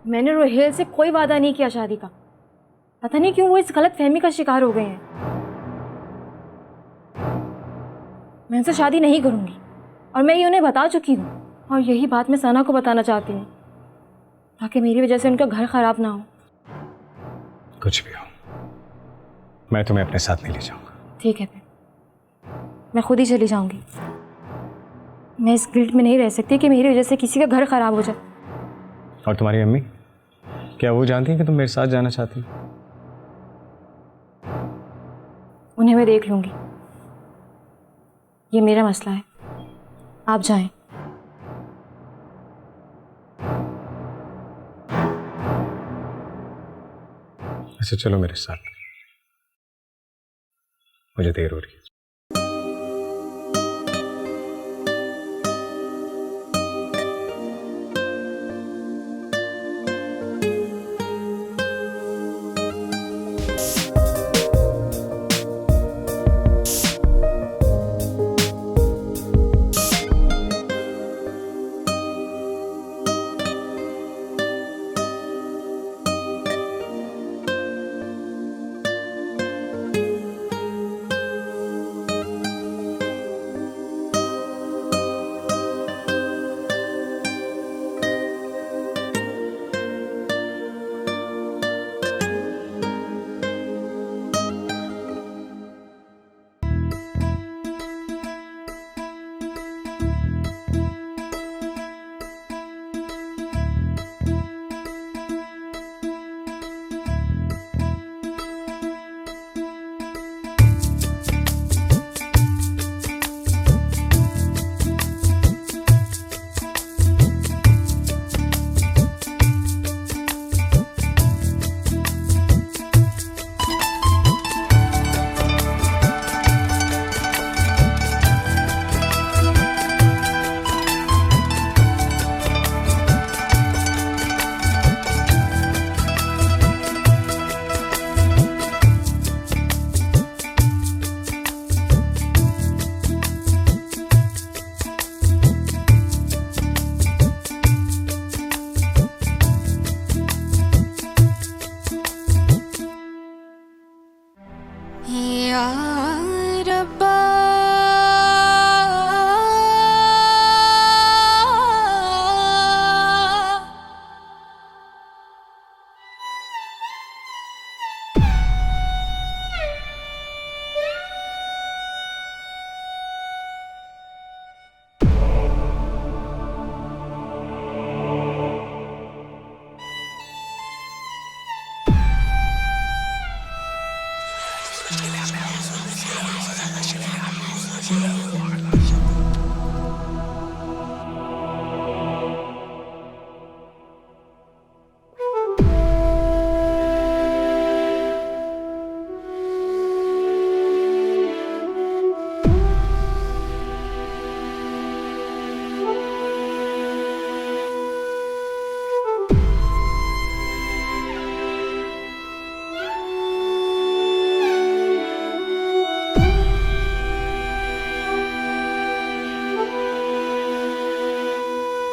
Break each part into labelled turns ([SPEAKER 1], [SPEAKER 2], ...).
[SPEAKER 1] मैंने रोहेल से कोई वादा नहीं किया शादी का। पता नहीं क्यों वो इस गलत फहमी का शिकार हो गए हैं। मैं उनसे शादी नहीं करूंगी और मैं ये उन्हें बता चुकी हूँ, और यही बात मैं सना को बताना चाहती हूँ ताकि मेरी वजह से उनका घर खराब ना हो।
[SPEAKER 2] कुछ भी हो, मैं तुम्हें अपने साथ नहीं ले जाऊंगा।
[SPEAKER 1] ठीक है, मैं खुद ही चली जाऊंगी। मैं इस गिल्ट में नहीं रह सकती कि मेरी वजह से किसी का घर खराब हो जाए।
[SPEAKER 2] और तुम्हारी अम्मी, क्या वो जानती है कि तुम मेरे साथ जाना चाहती हो?
[SPEAKER 1] उन्हें मैं देख लूंगी, ये मेरा मसला है। आप जाएं।
[SPEAKER 2] अच्छा चलो मेरे साथ, मुझे देर हो रही है।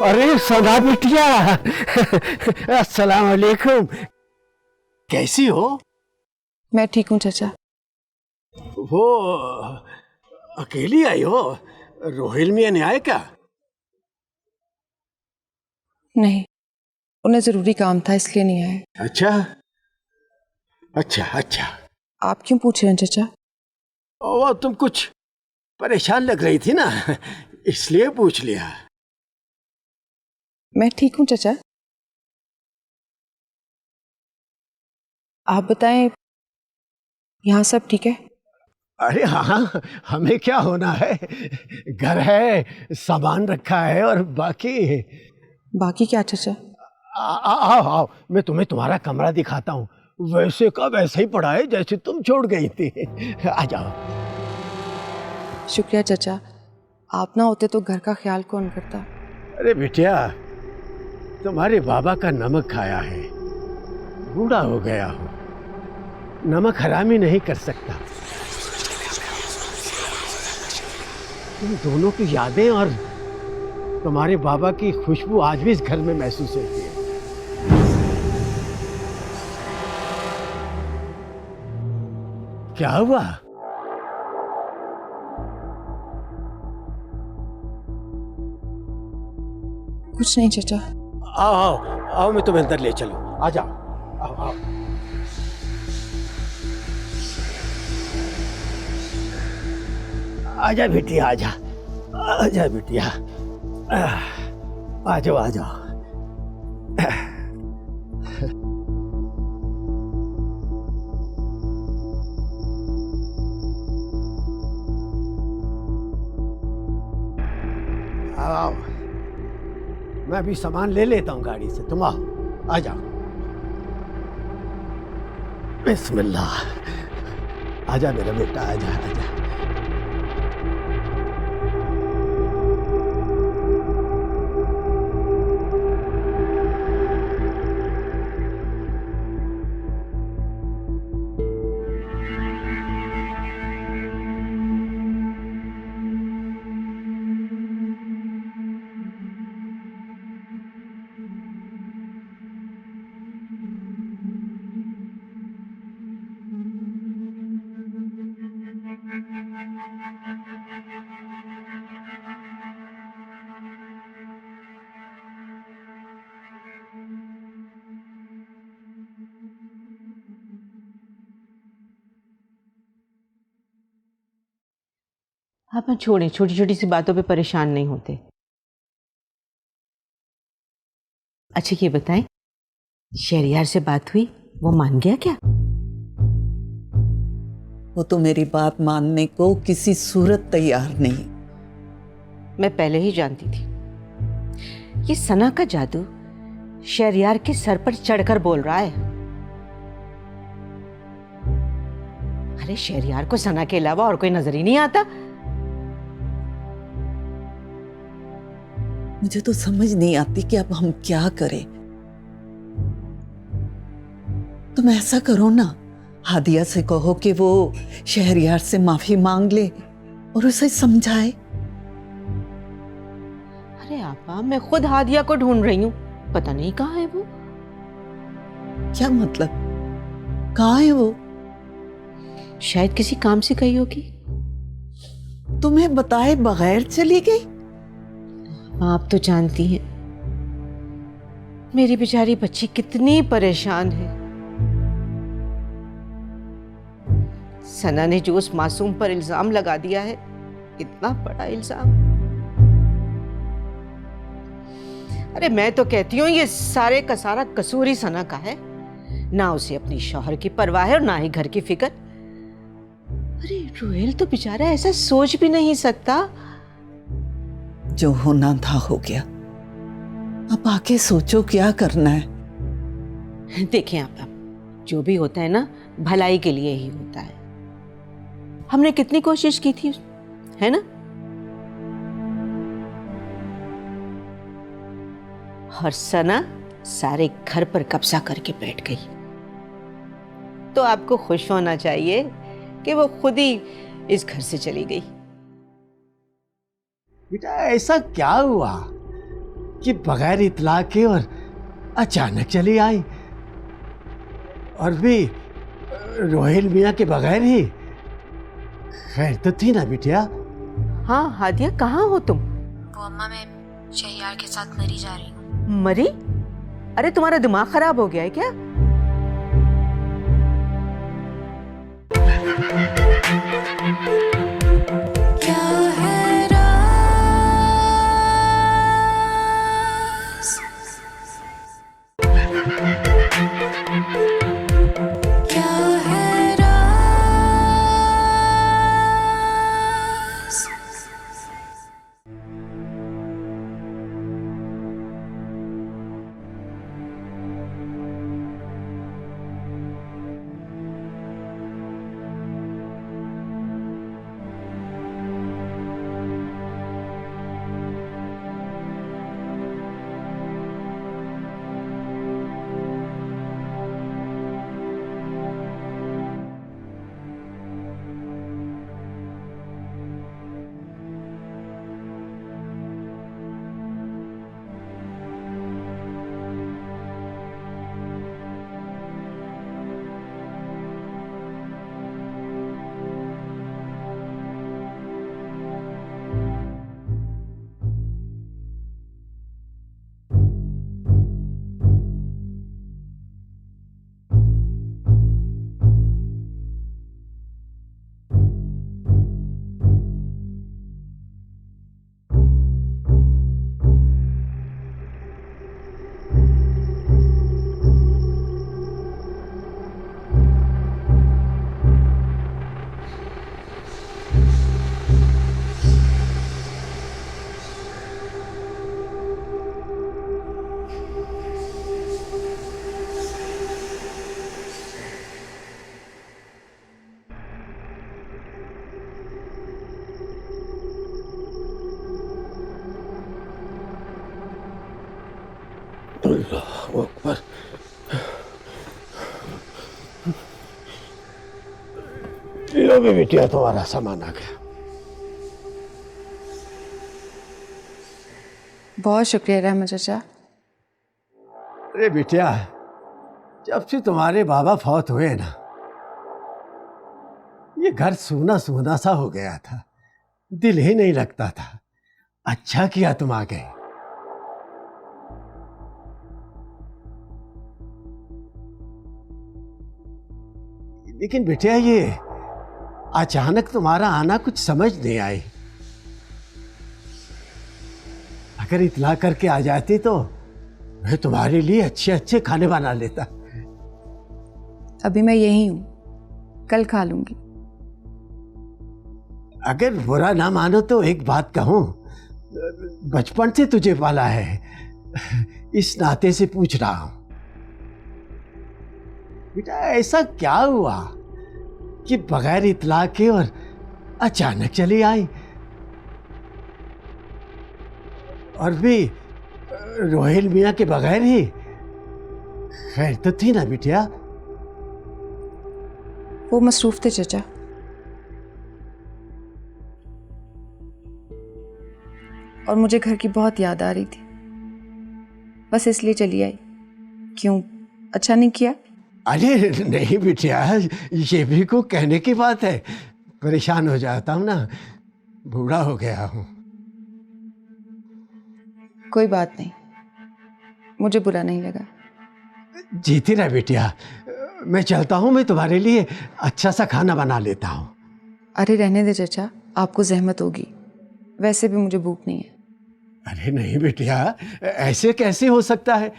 [SPEAKER 3] अरे सना बिटिया, अस्सलाम वालेकुम। कैसी हो?
[SPEAKER 4] मैं ठीक हूँ चाचा।
[SPEAKER 3] वो अकेली आई हो? रोहिल मियां ने आए क्या?
[SPEAKER 4] नहीं, उन्हें जरूरी काम था इसलिए नहीं आए।
[SPEAKER 3] अच्छा अच्छा अच्छा।
[SPEAKER 4] आप क्यों पूछ रहे हैं चाचा?
[SPEAKER 3] वो तुम कुछ परेशान लग रही थी ना, इसलिए पूछ लिया।
[SPEAKER 4] मैं ठीक हूँ चाचा। आप बताएं, यहाँ सब ठीक है?
[SPEAKER 3] अरे हाँ, हमें क्या होना है, घर है, सामान रखा है, और बाकी
[SPEAKER 4] क्या चाचा?
[SPEAKER 3] आओ आओ, मैं तुम्हें तुम्हारा कमरा दिखाता हूँ। वैसे का वैसे ही पड़ा है जैसे तुम छोड़ गई थी। आ जाओ।
[SPEAKER 4] शुक्रिया चाचा, आप ना होते तो घर का ख्याल कौन करता।
[SPEAKER 3] अरे बिटिया, तुम्हारे बाबा का नमक खाया है, बूढ़ा हो गया हो, नमक हरामी नहीं कर सकता। तुम दोनों की यादें और तुम्हारे बाबा की खुशबू आज भी इस घर में महसूस होती है। क्या हुआ?
[SPEAKER 4] कुछ नहीं चाचा।
[SPEAKER 3] आओ आओ आओ, मैं तुम्हें अंदर ले चलूं। आ जाओ, आओ आओ। आजा बिटिया, आजा आजा बिटिया, आ जाओ आ जाओ। आओ, मैं अभी सामान ले लेता हूँ गाड़ी से, तुम आओ, आ जाओ। बिस्मिल्लाह, आजा मेरा बेटा, आजा आजा।
[SPEAKER 5] अपन छोड़े, छोटी छोटी सी बातों पे परेशान नहीं होते। अच्छा ये बताएं, शहरियार से बात हुई, वो मान गया क्या?
[SPEAKER 6] वो तो मेरी बात मानने को किसी सूरत तैयार नहीं।
[SPEAKER 5] मैं पहले ही जानती थी ये सना का जादू शहरियार के सर पर चढ़कर बोल रहा है। अरे शहरियार को सना के अलावा और कोई नजर ही नहीं आता।
[SPEAKER 6] मुझे तो समझ नहीं आती कि अब हम क्या करें। तुम ऐसा करो ना, हादिया से कहो कि वो शहरियार से माफी मांग ले और उसे समझाए।
[SPEAKER 5] अरे आपा, मैं खुद हादिया को ढूंढ रही हूँ, पता नहीं कहाँ है वो।
[SPEAKER 6] क्या मतलब? कहाँ है वो?
[SPEAKER 5] शायद किसी काम से गई होगी।
[SPEAKER 6] तुम्हें बताए बगैर चली गई?
[SPEAKER 5] आप तो जानती हैं मेरी बेचारी बच्ची कितनी परेशान है। सना ने जो उस मासूम पर इल्जाम लगा दिया है, इतना बड़ा इल्जाम। अरे मैं तो कहती हूँ ये सारे का सारा कसूर ही सना का है। ना उसे अपनी शौहर की परवाह है और ना ही घर की फिक्र। अरे रोहेल तो बेचारा ऐसा सोच भी नहीं सकता।
[SPEAKER 6] जो होना था हो गया, अब आके सोचो क्या करना है।
[SPEAKER 5] देखें आप, जो भी होता है ना भलाई के लिए ही होता है। हमने कितनी कोशिश की थी, है ना? और सना सारे घर पर कब्जा करके बैठ गई। तो आपको खुश होना चाहिए कि वो खुद ही इस घर से चली गई।
[SPEAKER 3] बेटा ऐसा क्या हुआ कि बगैर इतला के और अचानक चली आई, और भी रोहेल मियाँ के बगैर ही? खैर तो थी ना बिटिया?
[SPEAKER 5] हाँ हादिया, कहाँ हो तुम?
[SPEAKER 1] वो अम्मा, मैं शहरियार के साथ मरी जा रही हूँ।
[SPEAKER 5] मरी? अरे तुम्हारा दिमाग खराब हो गया है क्या?
[SPEAKER 3] लो भी बिटिया, तुम्हारा सामान आ गया।
[SPEAKER 4] बहुत शुक्रिया रहमत चाचा।
[SPEAKER 3] अरे बिटिया, जब से तुम्हारे बाबा फौत हुए ना, ये घर सूना सूना सा हो गया था, दिल ही नहीं लगता था। अच्छा किया तुम आ गए। लेकिन बिटिया, ये अचानक तुम्हारा आना कुछ समझ नहीं आई। अगर इतला करके आ जाती तो मैं तुम्हारे लिए अच्छे अच्छे खाने बना लेता।
[SPEAKER 4] अभी मैं यही हूँ, कल खा लूंगी।
[SPEAKER 3] अगर बुरा ना मानो तो एक बात कहूं, बचपन से तुझे पाला है, इस नाते से पूछ रहा हूं। बेटा, ऐसा क्या हुआ कि बगैर इतला के और अचानक चली आई? और भी रोहिल मियाँ के बगैर ही? खैर तो थी ना बिटिया?
[SPEAKER 4] वो मसरूफ थे चाचा। और मुझे घर की बहुत याद आ रही थी, बस इसलिए चली आई। क्यों, अच्छा नहीं किया?
[SPEAKER 3] अरे नहीं बिटिया, ये भी को कहने की बात है। परेशान हो जाता हूँ ना, बूढ़ा हो गया हूँ।
[SPEAKER 4] कोई बात नहीं, मुझे बुरा नहीं लगा।
[SPEAKER 3] जीती रह बिटिया, मैं चलता हूँ। मैं तुम्हारे लिए अच्छा सा खाना बना लेता हूँ।
[SPEAKER 4] अरे रहने दे चाचा, आपको जहमत होगी, वैसे भी मुझे भूख नहीं है।
[SPEAKER 3] अरे नहीं बिटिया, ऐसे कैसे हो सकता है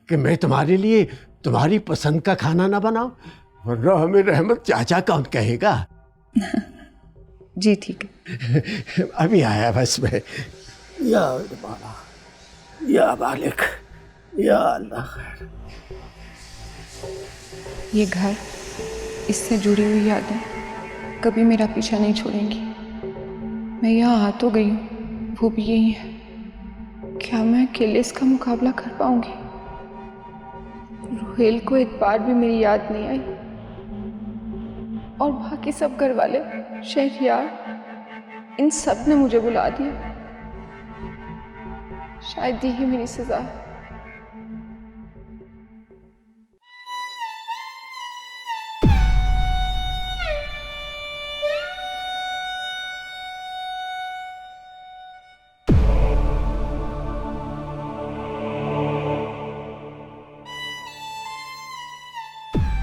[SPEAKER 3] कि मैं तुम्हारे लिए तुम्हारी पसंद का खाना ना बनाऊं? वरना हमें रहमत चाचा कौन कहेगा।
[SPEAKER 4] जी ठीक है।
[SPEAKER 3] अभी आया बस मैं। या मौला, या मालिक, या अल्लाह खैर।
[SPEAKER 4] ये घर, इससे जुड़ी हुई यादें कभी मेरा पीछा नहीं छोड़ेंगी। मैं यहाँ आ तो गई हूँ, वो भी यही है। क्या मैं अकेले इसका मुकाबला कर पाऊंगी? रोहेल को एक बार भी मेरी याद नहीं आई, और बाकी सब घर वाले, शहरियार, इन सब ने मुझे बुला दिया। शायद यही मेरी सजा है।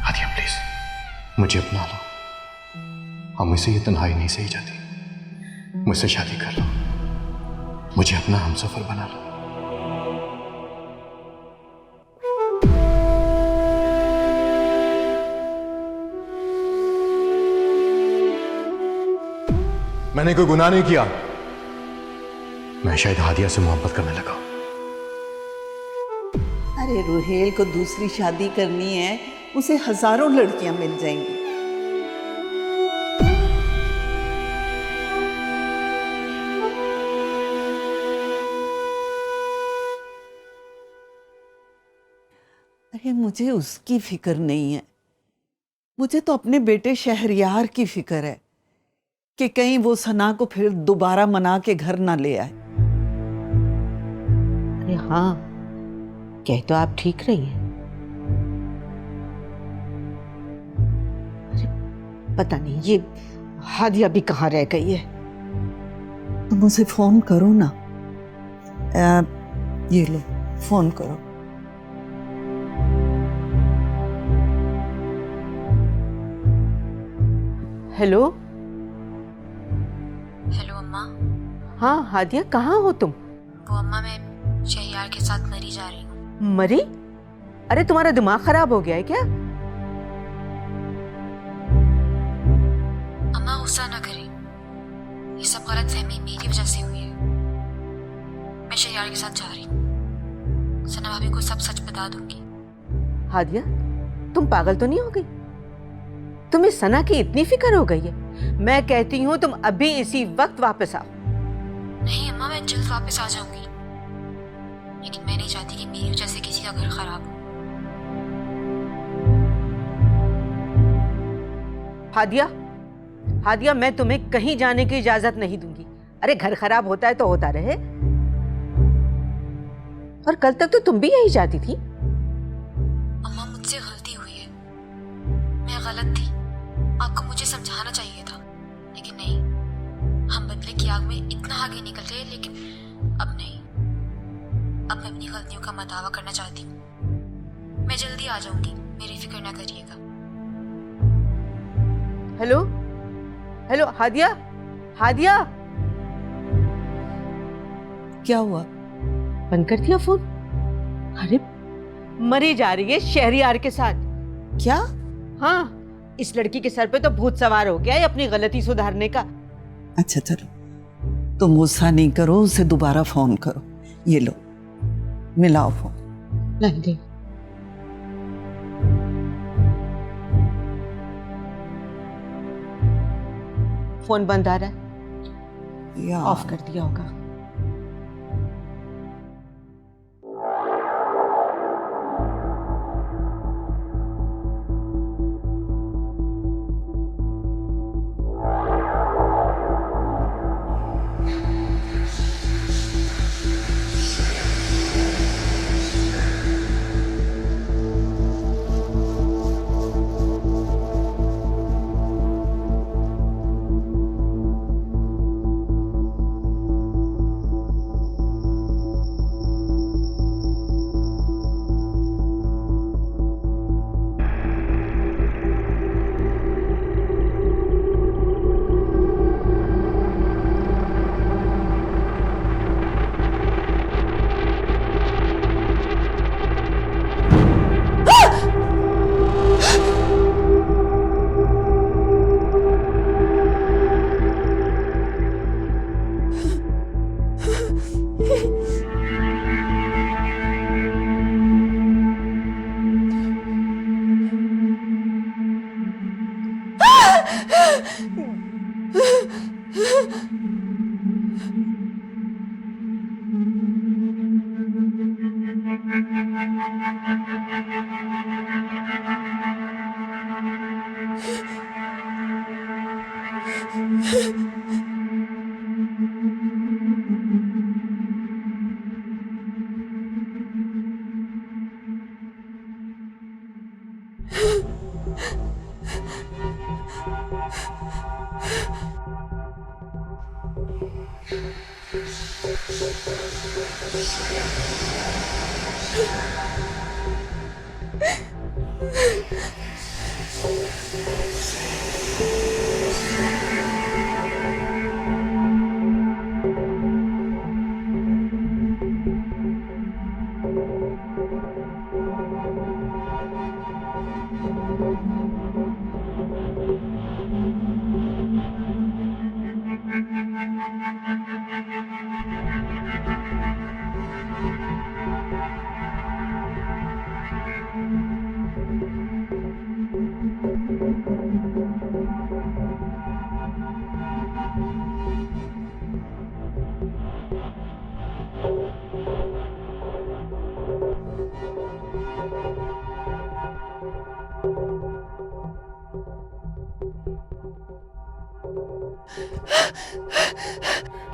[SPEAKER 2] हादिया प्लीज, मुझे अपना लो। हमसे ये तन्हाई नहीं सही जाती। मुझसे शादी कर लो, मुझे अपना हमसफर बना लो। मैंने कोई गुनाह नहीं किया। मैं शायद हादिया से मोहब्बत करने लगा।
[SPEAKER 6] अरे रोहेल को दूसरी शादी करनी है, उसे हजारों लड़कियां मिल जाएंगी। अरे मुझे उसकी फिक्र नहीं है, मुझे तो अपने बेटे शहरयार की फिक्र है कि कहीं वो सना को फिर दोबारा मना के घर ना ले आए।
[SPEAKER 5] अरे हाँ, कह तो आप ठीक रही हैं। अरे पता नहीं ये हादिया भी कहाँ रह गई है।
[SPEAKER 6] तुम उसे फोन करो ना। ये लो, फोन करो।
[SPEAKER 5] हेलो।
[SPEAKER 1] हेलो अम्मा।
[SPEAKER 5] हाँ हादिया, कहाँ हो तुम?
[SPEAKER 1] वो अम्मा, मैं शहरियार के साथ मरी जा रही हूँ।
[SPEAKER 5] मरी? अरे तुम्हारा दिमाग खराब हो गया है क्या?
[SPEAKER 1] अम्मा गुस्सा ना करें, ये सब गलत फहमी मेरी वजह से हुई है। मैं शहरियार के साथ जा रही हूँ, सना भाभी को सब सच बता दूंगी।
[SPEAKER 5] हादिया, तुम पागल तो नहीं हो गई? तुम्हें सना की इतनी फिक्र हो गई है? मैं कहती हूँ तुम अभी इसी वक्त वापस आओ।
[SPEAKER 1] नहीं अम्मा, मैं जल्द वापस आ जाऊंगी, लेकिन मैं नहीं चाहती कि मेरी वजह से किसी का घर खराब हो।
[SPEAKER 5] हादिया, हादिया, मैं तुम्हें कहीं जाने की इजाजत नहीं दूंगी। अरे घर खराब होता है तो होता रहे। और कल तक तो तुम भी यही चाहती थी।
[SPEAKER 1] अम्मा, मुझसे गलती हुई है, मैं गलत थी। आपको मुझे समझाना चाहिए था, लेकिन नहीं। हम बदले की आग में इतना आगे निकल गए, लेकिन अब नहीं। अब मैं अपनी गलतियों का मदावा करना चाहती हूँ। मैं जल्दी आ जाऊंगी, मेरी फिक्र ना करिएगा।
[SPEAKER 5] Hello hello, Hadiya, Hadiya.
[SPEAKER 6] क्या हुआ?
[SPEAKER 5] बंद कर दिया फोन? अरे मरी जा रही है शहरियार के साथ।
[SPEAKER 6] क्या?
[SPEAKER 5] हाँ, इस लड़की के सर पे तो भूत सवार हो गया है अपनी गलती सुधारने का।
[SPEAKER 6] अच्छा चलो, तुम गुस्सा नहीं करो, उसे दोबारा फोन करो। ये लो, मिलाओ फोन।
[SPEAKER 5] नहीं, फोन बंद आ रहा है।
[SPEAKER 6] यार,
[SPEAKER 5] ऑफ कर दिया होगा।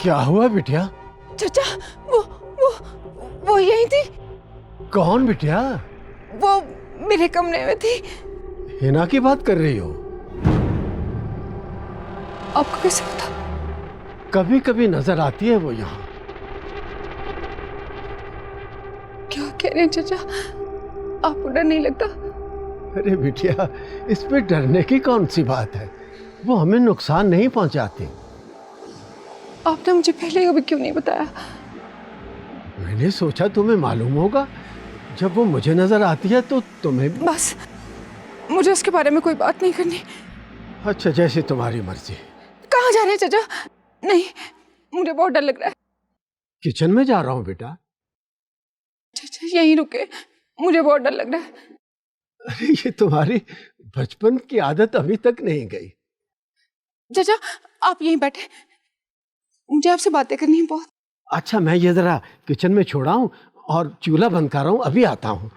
[SPEAKER 3] क्या हुआ बिटिया?
[SPEAKER 4] चाचा, वो यही थी।
[SPEAKER 3] कौन बिटिया?
[SPEAKER 4] वो मेरे कमरे में थी।
[SPEAKER 3] हिना की बात कर रही हो?
[SPEAKER 4] आपको कैसे पता?
[SPEAKER 3] कभी कभी नजर आती है वो यहाँ।
[SPEAKER 4] क्या कह रहे हैं चाचा? आपको डर नहीं लगता?
[SPEAKER 3] अरे बिटिया, इस पे डरने की कौन सी बात है? वो हमें नुकसान नहीं पहुंचाती।
[SPEAKER 4] आपने मुझे पहले कभी क्यों नहीं बताया?
[SPEAKER 3] मैंने सोचा तुम्हें मालूम होगा। जब वो मुझे नजर आती है तो तुम्हें भी।
[SPEAKER 4] बस, मुझे उसके बारे में कोई बात नहीं करनी।
[SPEAKER 3] अच्छा, जैसे तुम्हारी मर्जी।
[SPEAKER 4] कहाँ जा रहे हैं चाचा? नहीं, मुझे बहुत डर लग रहा है।
[SPEAKER 3] किचन में जा रहा हूँ बेटा।
[SPEAKER 4] चाचा यहीं रुके, मुझे बहुत डर लग रहा है।
[SPEAKER 3] अरे ये तुम्हारी बचपन की आदत अभी तक नहीं गई।
[SPEAKER 4] चाचा आप यहीं बैठे, मुझे आपसे बातें करनी है बहुत।
[SPEAKER 3] अच्छा, मैं ये जरा किचन में छोड़ा हूँ और चूल्हा बंद कर रहा हूँ, अभी आता हूँ।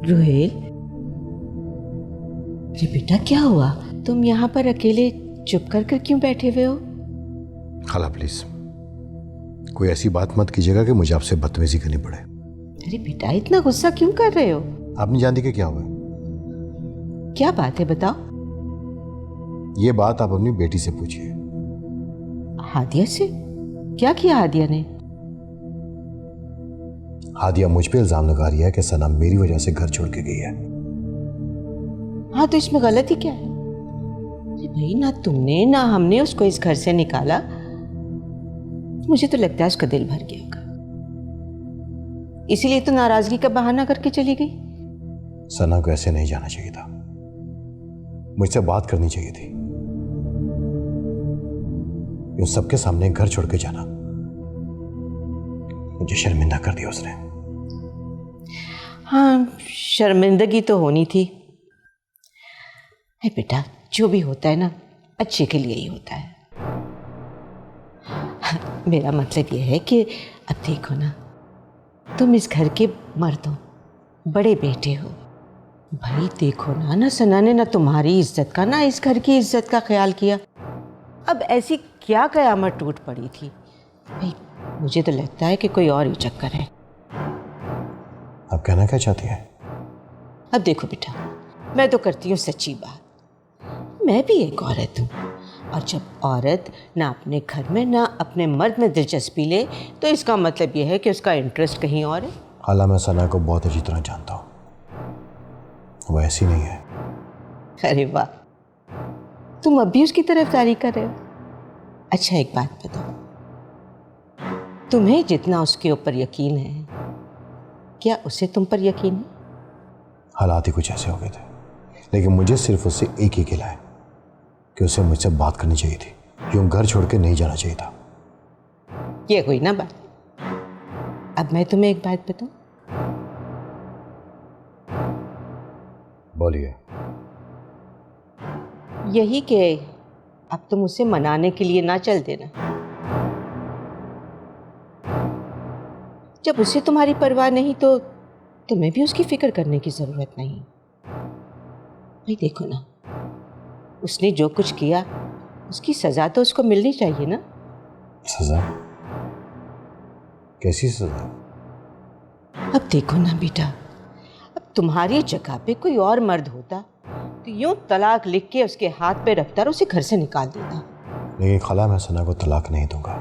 [SPEAKER 5] रोहेल, ये बेटा क्या हुआ? तुम यहाँ पर अकेले चुप कर कर क्यों बैठे हुए हो?
[SPEAKER 2] खाला प्लीज कोई ऐसी बात मत कीजिएगा कि मुझे आपसे बदतमीजी करनी पड़े।
[SPEAKER 5] अरे बेटा इतना गुस्सा क्यों कर रहे हो?
[SPEAKER 2] आप नहीं जानती कि क्या हुआ?
[SPEAKER 5] क्या बात है बताओ।
[SPEAKER 2] ये बात आप अपनी बेटी से पूछिए।
[SPEAKER 5] हादिया से? क्या किया हादिया ने?
[SPEAKER 2] हादिया मुझ पे इल्जाम लगा रही है कि सना मेरी वजह से घर छोड़ के गई है।
[SPEAKER 5] हाँ तो इसमें गलती क्या है? अरे भाई ना तुमने ना हमने उसको इस घर से निकाला। मुझे तो लगता है उसका दिल भर गया होगा, इसीलिए तो नाराजगी का बहाना करके चली गई।
[SPEAKER 2] सना को ऐसे नहीं जाना चाहिए था, मुझसे बात करनी चाहिए थी। यूं सबके सामने घर छोड़ के जाना, मुझे शर्मिंदा कर दिया उसने।
[SPEAKER 5] हाँ शर्मिंदगी तो होनी थी। है बेटा जो भी होता है ना अच्छे के लिए ही होता है। मेरा मतलब यह है कि अब देखो ना, तुम इस घर के मर्द हो, बड़े बेटे हो। भाई देखो ना, ना सना ने ना तुम्हारी इज्जत का ना इस घर की इज्जत का ख्याल किया। अब ऐसी क्या कयामत टूट पड़ी थी? भाई मुझे तो लगता है कि कोई और ही चक्कर है।
[SPEAKER 2] आप कहना क्या चाहती है?
[SPEAKER 5] अब देखो बेटा, मैं तो करती हूँ सच्ची बात। मैं भी एक औरत हूँ, और जब औरत ना अपने घर में ना अपने मर्द में दिलचस्पी ले तो इसका मतलब यह है कि उसका इंटरेस्ट कहीं और है।
[SPEAKER 2] हालां मैं सना को बहुत अच्छी तरह जानता हूँ, वो ऐसी नहीं है।
[SPEAKER 5] अरे वाह, तुम अब भी उसकी तरफदारी कर रहे हो? अच्छा एक बात बताओ, तुम्हें जितना उसके ऊपर यकीन है, क्या उसे तुम पर यकीन है?
[SPEAKER 2] हालात ही कुछ ऐसे हो गए थे, लेकिन मुझे सिर्फ उससे एक ही गिला है कि उसे मुझसे बात करनी चाहिए थी, यूं घर छोड़ के नहीं जाना चाहिए था।
[SPEAKER 5] ये कोई ना बात। अब मैं तुम्हें एक बात बताऊं?
[SPEAKER 2] बोलिए।
[SPEAKER 5] यही कि अब तुम उसे मनाने के लिए ना चल देना। जब उसे तुम्हारी परवाह नहीं तो तुम्हें भी उसकी फिक्र करने की जरूरत नहीं। भाई देखो ना, उसने जो कुछ किया उसकी सजा तो उसको मिलनी चाहिए ना।
[SPEAKER 2] सजा? कैसी सजा?
[SPEAKER 5] अब देखो ना बेटा, अब तुम्हारी जगह पे कोई और मर्द होता तो यूं तलाक लिख के उसके हाथ पे रखता और उसे घर से निकाल देता।
[SPEAKER 2] लेकिन खाला मैं सना को तलाक नहीं दूंगा।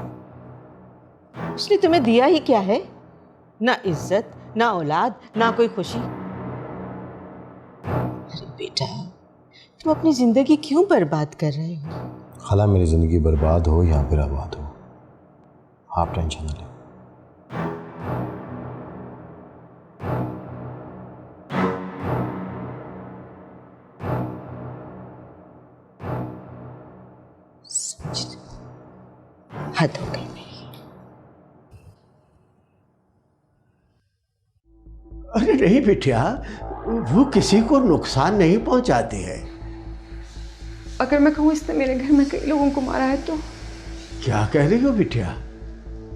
[SPEAKER 5] उसने तुम्हें दिया ही क्या है? ना इज्जत, ना औलाद, ना कोई खुशी। अरे बेटा, तुम अपनी जिंदगी क्यों बर्बाद कर रहे हो?
[SPEAKER 2] खाला मेरी जिंदगी बर्बाद हो या फिर आबाद हो, आप टेंशन न लें।
[SPEAKER 5] हद हो गई मेरी।
[SPEAKER 3] अरे नहीं बिटिया, वो किसी को नुकसान नहीं पहुंचाती है।
[SPEAKER 4] अगर मैं कहूँ इसने मेरे घर में कई लोगों को मारा है तो?
[SPEAKER 3] क्या कह रही हो बिटिया?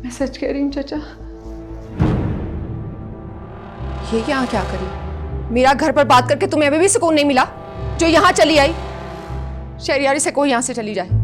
[SPEAKER 4] मैं सच कह रही हूँ चाचा। ये यहाँ क्या करी? मेरा घर पर बात करके तुम्हें अभी भी सुकून नहीं मिला जो यहाँ चली आई? शहरियारी से कोई यहाँ से चली जाए।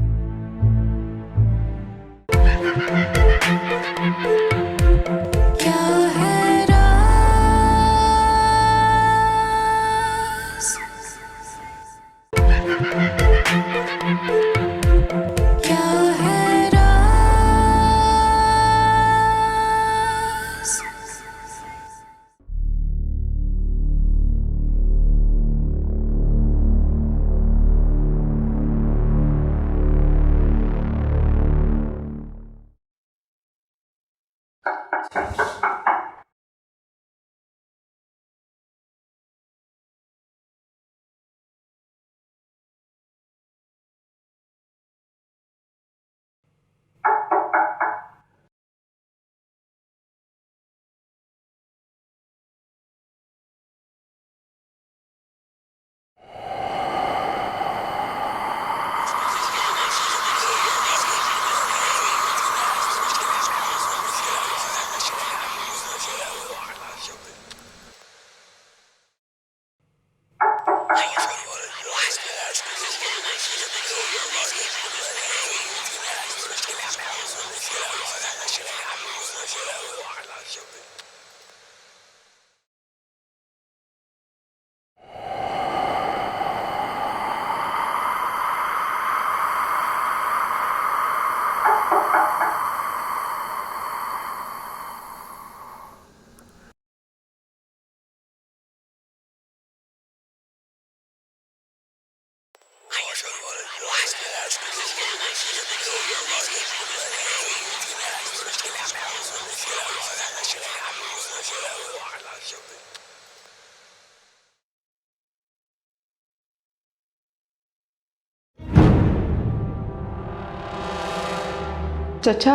[SPEAKER 4] चचा,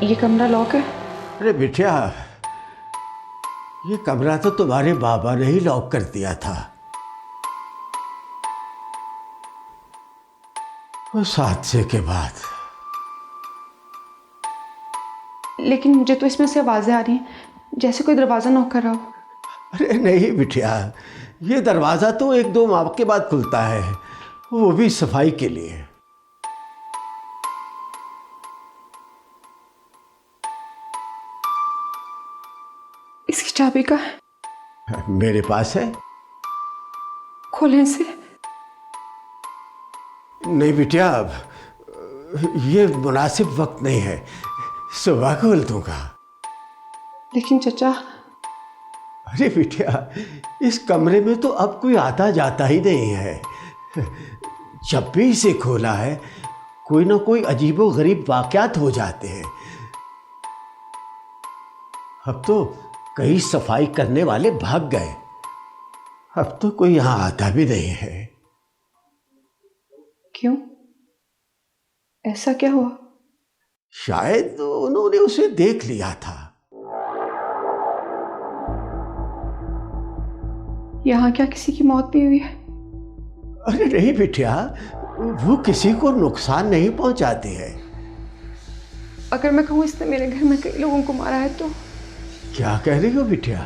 [SPEAKER 4] ये कमरा लॉक है?
[SPEAKER 3] अरे बिटिया, ये कमरा तो तुम्हारे बाबा ने ही लॉक कर दिया था। उस हादसे के बाद।
[SPEAKER 4] लेकिन मुझे तो इसमें से आवाजें आ रही हैं जैसे कोई दरवाजा नॉक कर रहा हो।
[SPEAKER 3] अरे नहीं बिटिया, ये दरवाजा तो 1-2 माह के बाद खुलता है, वो भी सफाई के लिए।
[SPEAKER 4] इसकी चाबी का
[SPEAKER 3] मेरे पास है।
[SPEAKER 4] खोलें से?
[SPEAKER 3] नहीं बिटिया, अब ये मुनासिब वक्त नहीं है, सुबह खोल दूंगा।
[SPEAKER 4] लेकिन चचा।
[SPEAKER 3] अरे बिटिया, इस कमरे में तो अब कोई आता जाता ही नहीं है। जब भी इसे खोला है कोई ना कोई अजीबो गरीब वाक़यात हो जाते हैं। अब तो कई सफाई करने वाले भाग गए, अब तो कोई यहां आता भी नहीं है।
[SPEAKER 4] क्यों? ऐसा क्या हुआ?
[SPEAKER 3] शायद उन्होंने उसे देख लिया था।
[SPEAKER 4] यहाँ क्या किसी की मौत भी हुई है?
[SPEAKER 3] अरे नहीं बिटिया, वो किसी को नुकसान नहीं पहुंचाते हैं।
[SPEAKER 4] अगर मैं कहूँ इसने मेरे घर में कई लोगों को मारा है तो?
[SPEAKER 3] क्या कह रही हो बिटिया?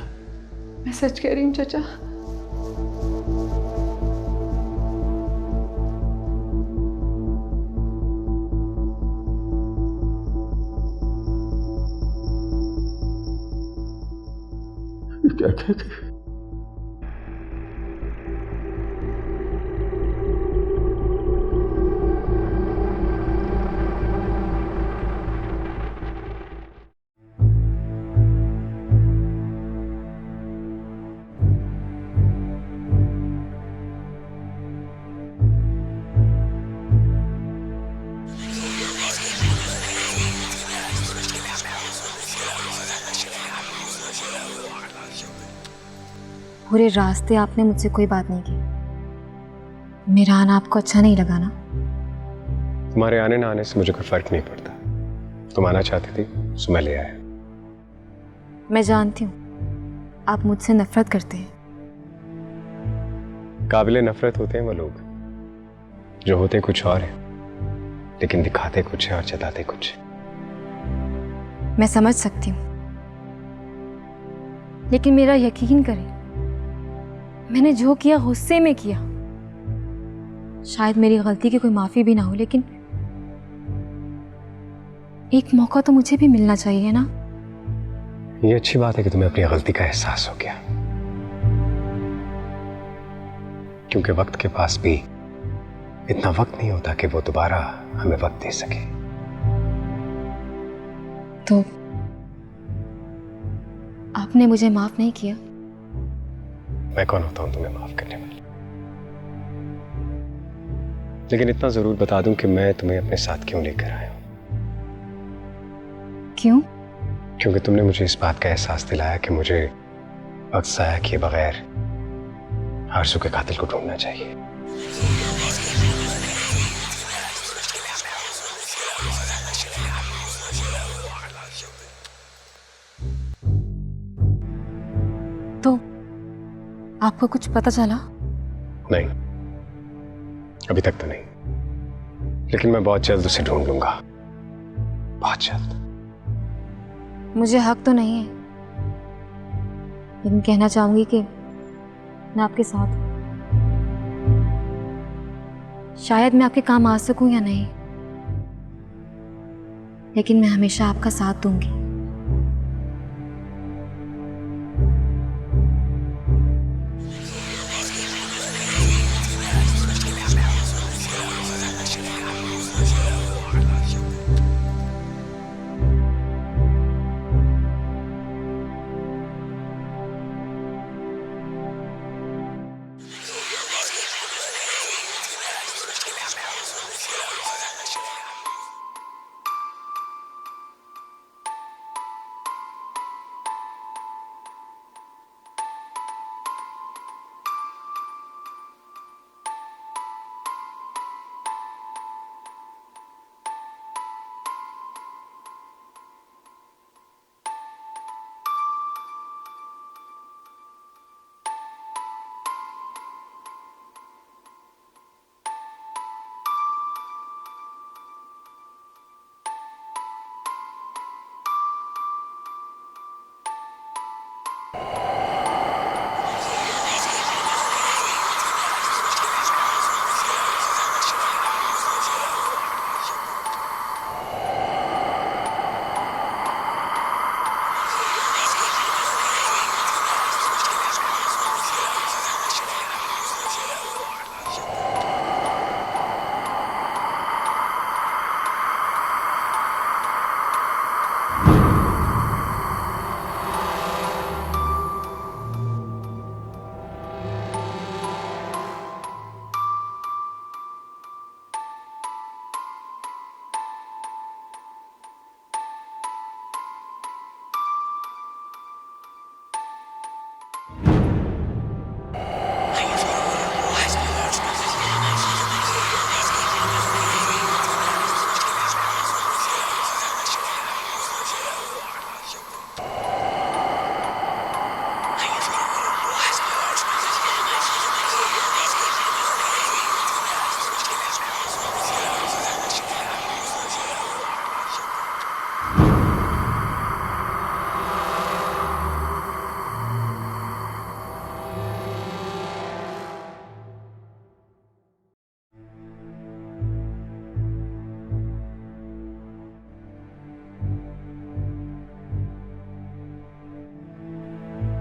[SPEAKER 4] मैं सच कह रही हूँ चाचा।
[SPEAKER 3] क्या?
[SPEAKER 1] पूरे रास्ते आपने मुझसे कोई बात नहीं की। मेरा आना आपको अच्छा नहीं लगा ना?
[SPEAKER 2] तुम्हारे आने ना आने से मुझे कोई फर्क नहीं पड़ता। तुम आना चाहती थी तो मैं ले आया।
[SPEAKER 1] मैं जानती हूँ आप मुझसे नफरत करते हैं।
[SPEAKER 2] काबिले नफरत होते हैं वो लोग जो होते कुछ और है लेकिन दिखाते कुछ है और जताते कुछ है।
[SPEAKER 1] मैं समझ सकती हूँ, लेकिन मेरा यकीन करें, मैंने जो किया गुस्से में किया। शायद मेरी गलती की कोई माफी भी ना हो, लेकिन एक मौका तो मुझे भी मिलना चाहिए ना।
[SPEAKER 2] ये अच्छी बात है कि तुम्हें अपनी गलती का एहसास हो गया, क्योंकि वक्त के पास भी इतना वक्त नहीं होता कि वो दोबारा हमें वक्त दे सके।
[SPEAKER 1] तो आपने मुझे माफ नहीं किया?
[SPEAKER 2] मैं कौन होता हूं तुम्हें माफ करने वाला? लेकिन इतना जरूर बता दूं कि मैं तुम्हें अपने साथ क्यों लेकर आया हूं।
[SPEAKER 1] क्यों?
[SPEAKER 2] क्योंकि तुमने मुझे इस बात का एहसास दिलाया कि मुझे वक्त जाया किए बगैर आरज़ू के कातिल को ढूंढना चाहिए।
[SPEAKER 1] तो आपको कुछ पता चला?
[SPEAKER 2] नहीं, अभी तक तो नहीं, लेकिन मैं बहुत जल्द उसे ढूंढ लूंगा, बहुत जल्द।
[SPEAKER 1] मुझे हक तो नहीं है, लेकिन कहना चाहूंगी कि मैं आपके साथ हूं। शायद मैं आपके काम आ सकूं या नहीं, लेकिन मैं हमेशा आपका साथ दूंगी।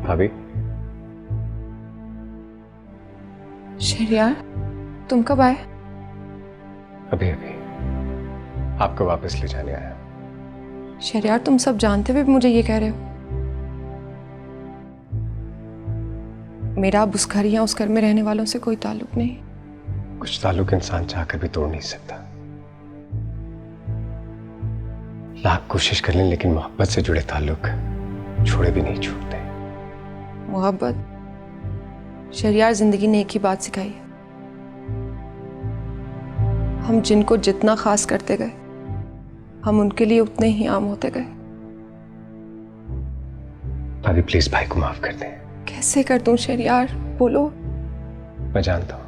[SPEAKER 2] भाभी,
[SPEAKER 4] शहरयार, तुम कब आए?
[SPEAKER 2] अभी अभी आपको वापस ले जाने आया।
[SPEAKER 4] शहरयार, तुम सब जानते हुए भी मुझे ये कह रहे हो? मेरा अब उस घर या उस घर में रहने वालों से कोई ताल्लुक नहीं।
[SPEAKER 2] कुछ ताल्लुक इंसान चाहकर भी तोड़ नहीं सकता। लाख कोशिश कर लें लेकिन मोहब्बत से जुड़े ताल्लुक छोड़े भी नहीं छूटते।
[SPEAKER 4] मोहब्बत? शहरयार, जिंदगी ने एक ही बात सिखाई है, हम जिनको जितना खास करते गए हम उनके लिए उतने ही आम होते गए।
[SPEAKER 2] भाभी प्लीज भाई को माफ कर दें।
[SPEAKER 4] कैसे कर दूं शहरयार, बोलो।
[SPEAKER 2] मैं जानता हूं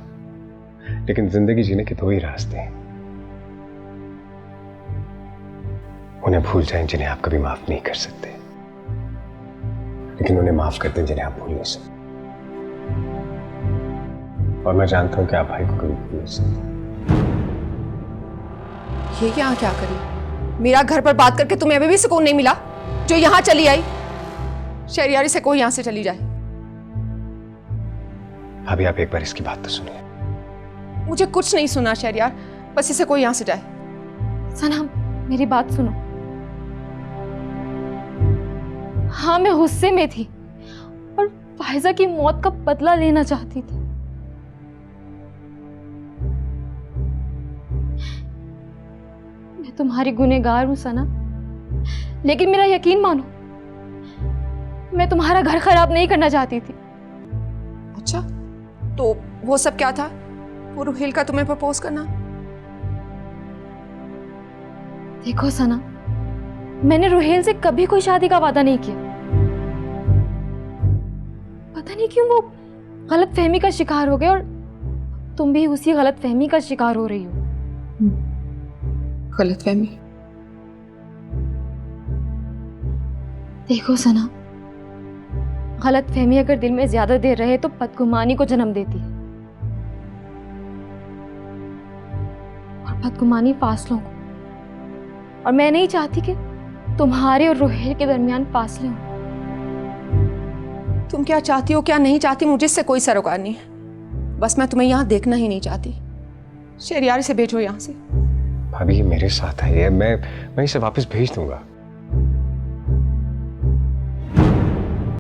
[SPEAKER 2] लेकिन जिंदगी जीने के दो ही रास्ते हैं। उन्हें भूल जाएं जिन्हें आप कभी माफ नहीं कर सकते, लेकिन उन्हें माफ कर दें जिन्हें आप भूल नहीं सकते। और मैं जानता हूं कि आप भाई को कभी भूल नहीं सकते।
[SPEAKER 4] ये यहाँ क्या करी? मेरा घर पर बात करके तुम्हें अभी भी सुकून नहीं मिला जो यहाँ चली आई? शहरयारी से कोई यहाँ से चली जाए।
[SPEAKER 2] भाभी आप एक बार इसकी बात तो सुनिए।
[SPEAKER 4] मुझे कुछ नहीं सुना शहरयार, बस इसे कोई यहाँ से जाए।
[SPEAKER 1] सना, मेरी बात सुनो। हाँ, मैं गुस्से में थी और फायजा की मौत का बदला लेना चाहती थी। मैं तुम्हारी गुनहगार हूं सना, लेकिन मेरा यकीन मानो, मैं तुम्हारा घर खराब नहीं करना चाहती थी।
[SPEAKER 4] अच्छा, तो वो सब क्या था? वो रुहेल का तुम्हें प्रपोज करना?
[SPEAKER 1] देखो सना, मैंने रुहेल से कभी कोई शादी का वादा नहीं किया। पता नहीं क्यों वो गलत फहमी का शिकार हो गए और तुम भी उसी गलत फहमी का शिकार हो रही हो।
[SPEAKER 4] गलत फहमी?
[SPEAKER 1] देखो सना, गलत फहमी अगर दिल में ज्यादा देर रहे तो बदगुमानी को जन्म देती है, और बदगुमानी फासलों को। और मैं नहीं चाहती कि तुम्हारे और रोहेल के दरमियान फासले हों।
[SPEAKER 4] तुम क्या चाहती हो क्या नहीं चाहती, मुझे इससे कोई सरोकार नहीं है। बस मैं तुम्हें यहाँ देखना ही नहीं चाहती। शहरयार से भेजो यहाँ से।
[SPEAKER 7] भाभी ये मेरे साथ है, मैं इसे वापस भेज दूंगा।